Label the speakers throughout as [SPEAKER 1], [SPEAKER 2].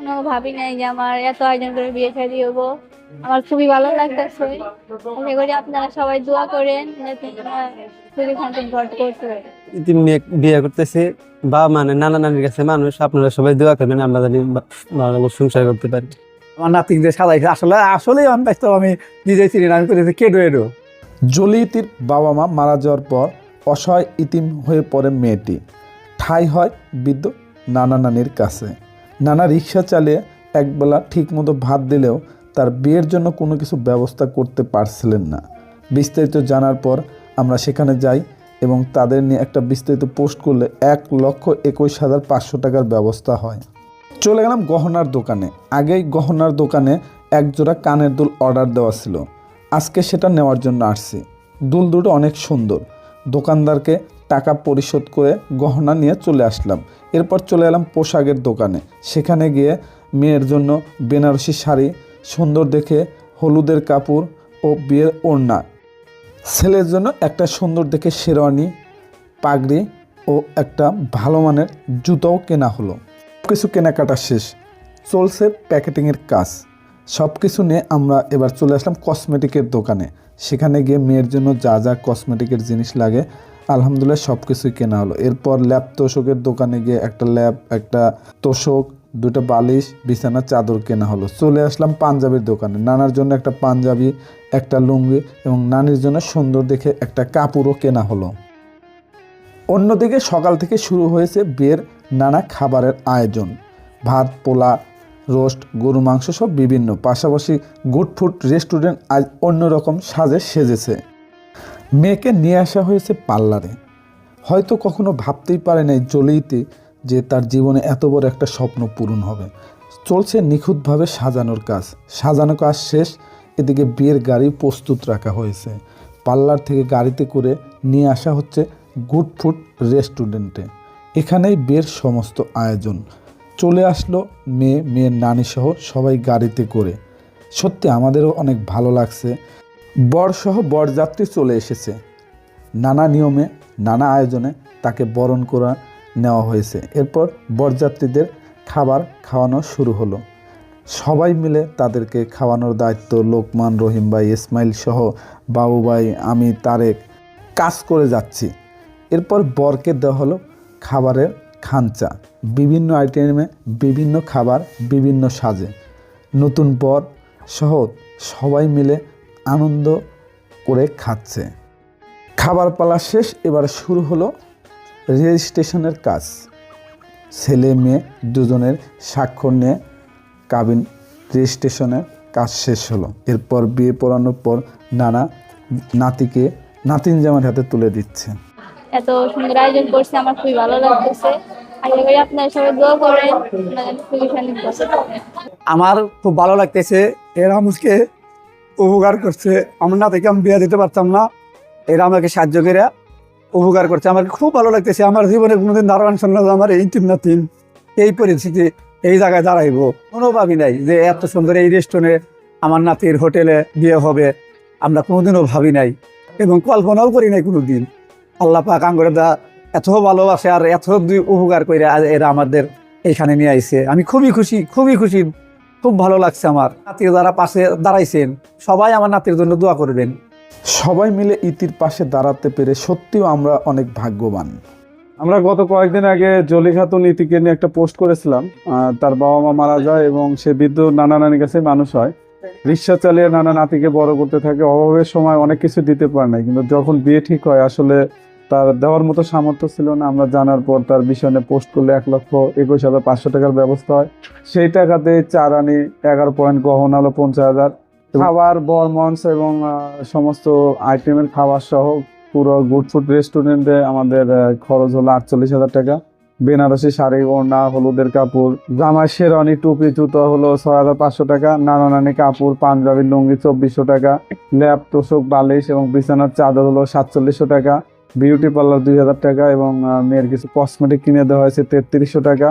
[SPEAKER 1] কখনো ভাবি নাই যে আমার এত আয়োজন করে বিয়ে শাদী হবো। আমার খুবই ভালো লাগতেছে। আশা করি আপনারা সবাই দোয়া করেন যাতে আমার খুবই শান্তি করতে পারে।
[SPEAKER 2] ইতিম মেয়ে বিয়ে করতেছে, বা মানে নানা নানির কাছে মানুষ, আপনারা সবাই দোয়া করবেন আমরা জানি ভালো সংসার করতে পারি।
[SPEAKER 3] আমার নাতি যে সাজাইছে আসলে আসলেই আমি ব্যস্ত, আমি নিজেই চিনি না, আমি করেছি কেডো এডো। জলি ইতির বাবা মা মারা যাওয়ার পর অসহায় ইতিম হয়ে পড়ে মেয়েটি। ঠাঁই হয় বৃদ্ধ নানা নানির কাছে। নানা রিক্সা চালিয়ে একবেলা ঠিকমতো ভাত দিলেও তার বিয়ের জন্য কোনো কিছু ব্যবস্থা করতে পারছিলেন না। বিস্তারিত জানার পর আমরা সেখানে যাই এবং তাদের নিয়ে একটা বিস্তারিত পোস্ট করলে 1,21,500 টাকার ব্যবস্থা হয়। চলে গেলাম গহনার দোকানে। আগেই গহনার দোকানে একজোড়া কানের দুল অর্ডার দেওয়া ছিল, আজকে সেটা নেওয়ার জন্য আসছি। দুল দুটো অনেক সুন্দর। দোকানদারকে টাকা পরিশোধ করে গহনা নিয়ে চলে আসলাম। এরপর চলে এলাম পোশাকের দোকানে। সেখানে গিয়ে মেয়ের জন্য বেনারসি শাড়ি, সুন্দর দেখে হলুদের কাপড় ও বিয়ের ওড়না, ছেলের জন্য একটা সুন্দর দেখে শেরওয়ানি, পাগড়ি ও একটা ভালো মানের জুতোও কেনা হলো। কিছু কেনাকাটা শেষ, চলছে প্যাকেটিংয়ের কাজ। সব কিছু নিয়ে আমরা এবার চলে আসলাম কসমেটিকের দোকানে। সেখানে গিয়ে মেয়ের জন্য যা যা কসমেটিকের জিনিস লাগে আলহামদুলিল্লাহ সব কিছুই কেনা হলো। এরপর ল্যাপ তোষকের দোকানে গিয়ে একটা ল্যাপ, একটা তোষক, দুটো বালিশ, বিছানার চাদর কেনা হলো। চলে আসলাম পাঞ্জাবির দোকানে। নানার জন্য একটা পাঞ্জাবি, একটা লুঙ্গি এবং নানির জন্য সুন্দর দেখে একটা কাপড়ও কেনা হলো। অন্যদিকে সকাল থেকে শুরু হয়েছে বিয়ের নানা খাবারের আয়োজন। ভাত, পোলা, রোস্ট, গরু মাংস সব বিভিন্ন। পাশাপাশি গুড ফুড রেস্টুরেন্ট আজ অন্যরকম সাজে সেজেছে। মেয়েকে নিয়ে আসা হয়েছে পার্লারে। হয়তো কখনো ভাবতেই পারে নাই জলিতে যে তার জীবনে এত বড় একটা স্বপ্ন পূরণ হবে। চলছে নিখুঁতভাবে সাজানোর কাজ। সাজানো কাজ শেষ, এদিকে বিয়ের গাড়ি প্রস্তুত রাখা হয়েছে। পার্লার থেকে গাড়িতে করে নিয়ে আসা হচ্ছে গুড ফুড রেস্টুরেন্টে। এখানেই বিয়ের সমস্ত আয়োজন। চলে আসলো মেয়ের নানি সহ সবাই গাড়িতে করে। সত্যি আমাদেরও অনেক ভালো লাগছে। বরসহ বরযাত্রী চলে এসেছে। নানা নিয়মে নানা আয়োজনে তাকে বরণ করা নেওয়া হয়েছে। এরপর বরযাত্রীদের খাবার খাওয়ানো শুরু হলো। সবাই মিলে তাদেরকে খাওয়ানোর দায়িত্ব লোকমান, রহিম ভাই, ইসমাইল সহ বাবু ভাই, আমি, তারেক কাজ করে যাচ্ছি। এরপর বরকে দেওয়া হলো খাবারের খাঞ্চা। বিভিন্ন আইটেমে বিভিন্ন খাবার, বিভিন্ন সাজে। নতুন বর সহ সবাই মিলে আনন্দ করে খাচ্ছে। খাবার পালা শেষ, এবার শুরু হলো রেজিস্ট্রেশনের কাজ। ছেলে মেয়ে দুজনের স্বাক্ষর নিয়ে কাবিন রেজিস্ট্রেশনের কাজ শেষ হলো। এরপর বিয়ে পড়ানোর পর নানা নাতিকে নাতিন জামার হাতে তুলে দিচ্ছে।
[SPEAKER 1] এত সুন্দর আয়োজন করছে, আমার খুবই ভালো লাগতেছে। আশা করি আপনারা সবাই দোয়া করেন আপনাদের খুবই শান্তি করতে।
[SPEAKER 3] আমার খুব ভালো লাগতেছে, এরা আমাকে উপকার করছে। আমার না থেকে আমি বিয়ে দিতে পারতাম না, এরা আমাকে সাহায্য করে উপকার করছে। আমার খুব ভালো লাগতেছে। আমার জীবনে কোনোদিন দারোয়ান শুনলাম আমার এই তিন নাতিন এই পরিস্থিতি এই জায়গায় দাঁড়াইবো কোনো ভাবি নাই যে এত সুন্দর এই রেস্টুরেন্টে আমার নাতির হোটেলে বিয়ে হবে। আমরা কোনোদিনও ভাবি নাই এবং কল্পনাও করি নাই কোনোদিন। আল্লাহ পাক আঙ্গরে দা এত ভালোবাসে আর এত উপকার করে এরা আমাদের এইখানে নিয়ে আইছে। আমি খুবই খুশি, খুবই খুশি, খুব ভালো লাগছে। আমার নাতির যারা পাশে দাঁড়াইছেন সবাই আমার নাতির জন্য দোয়া করবেন।
[SPEAKER 4] সবাই মিলে ইতির পাশে দাঁড়াতে পেরে সত্যিও আমরা অনেক ভাগ্যবান।
[SPEAKER 5] আমরা গত কয়েকদিন আগে জলি খাতুন ইতিকে নিয়ে একটা পোস্ট করেছিলাম। তার বাবা মা মারা যায় এবং সে বৃদ্ধ নানা নানির কাছে মানুষ হয়। রিক্সা চালিয়ে নানা নাতিকে বড় করতে থাকে। অভাবের সময় অনেক কিছু দিতে পারে নাই, কিন্তু যখন বিয়ে ঠিক হয় আসলে তার দেওয়ার মতো সামর্থ্য ছিল না। আমরা জানার পর তার বিষয় নিয়ে পোস্ট করলে 1,21,500 টাকার ব্যবস্থা হয়। সেই টাকাতে 4 আনি 11 পয়েন্ট গহনা হলো 50,000, খাবার, বরমঞ্চ এবং সমস্ত আইটেমের খাবার সহ পুরো গুড ফুড রেস্টুরেন্টে আমাদের খরচ হলো 48,000 টাকা। বেনারসি শাড়ি, ওড়না, হলুদের কাপড়, জামাই, শেরওয়ানি, টুপি, জুতো হলো 6,500 টাকা। নানা নানি কাপড়, পাঞ্জাবি, লুঙ্গি 2,400 টাকা। ল্যাপ, তোষক, বালিশ এবং বিছানার চাদর হলো 4700 টাকা। বিউটি পার্লার 2,000 টাকা এবং মেয়ের কিছু কসমেটিক কিনে দেওয়া হয়েছে 3300 টাকা।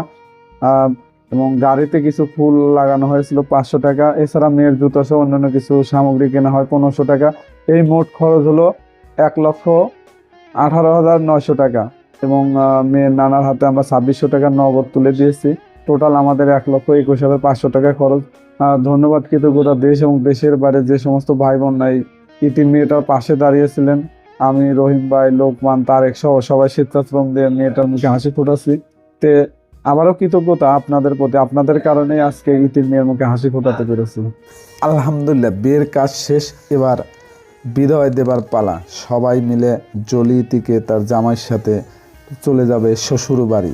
[SPEAKER 5] এবং গাড়িতে কিছু ফুল লাগানো হয়েছিল 500 টাকা। এছাড়া মেয়ের জুতো সহ অন্যান্য কিছু সামগ্রী কেনা হয় 1500 টাকা। এই মোট খরচ হলো 1,18,900 টাকা এবং মেয়ের নানার হাতে আমরা 2,600 টাকা নগদ তুলে দিয়েছি। টোটাল আমাদের 1,21,500 টাকা খরচ। ধন্যবাদ কৃতজ্ঞতা দেশ এবং দেশের বাইরে যে সমস্ত ভাই বোন নাই ইতিম মেয়েটার পাশে দাঁড়িয়েছিলেন। আমি, রহিম ভাই, লোকমান, তারেক সহ সবাই স্বেচ্ছাশ্রম দিয়ে মেয়েটার মুখে হাসি ফোটাচ্ছি। তে আবারও কৃতজ্ঞতা আপনাদের প্রতি, আপনাদের কারণে আজকে ইতিম মেয়ের মুখে হাসি ফোটাতে পেরেছি।
[SPEAKER 3] আলহামদুলিল্লাহ, বিয়ের কাজ শেষ, এবার বিদায় দেবার পালা। সবাই মিলে জলি ইতিকে তার জামাইয়ের সাথে চলে যাবে শ্বশুর বাড়ি।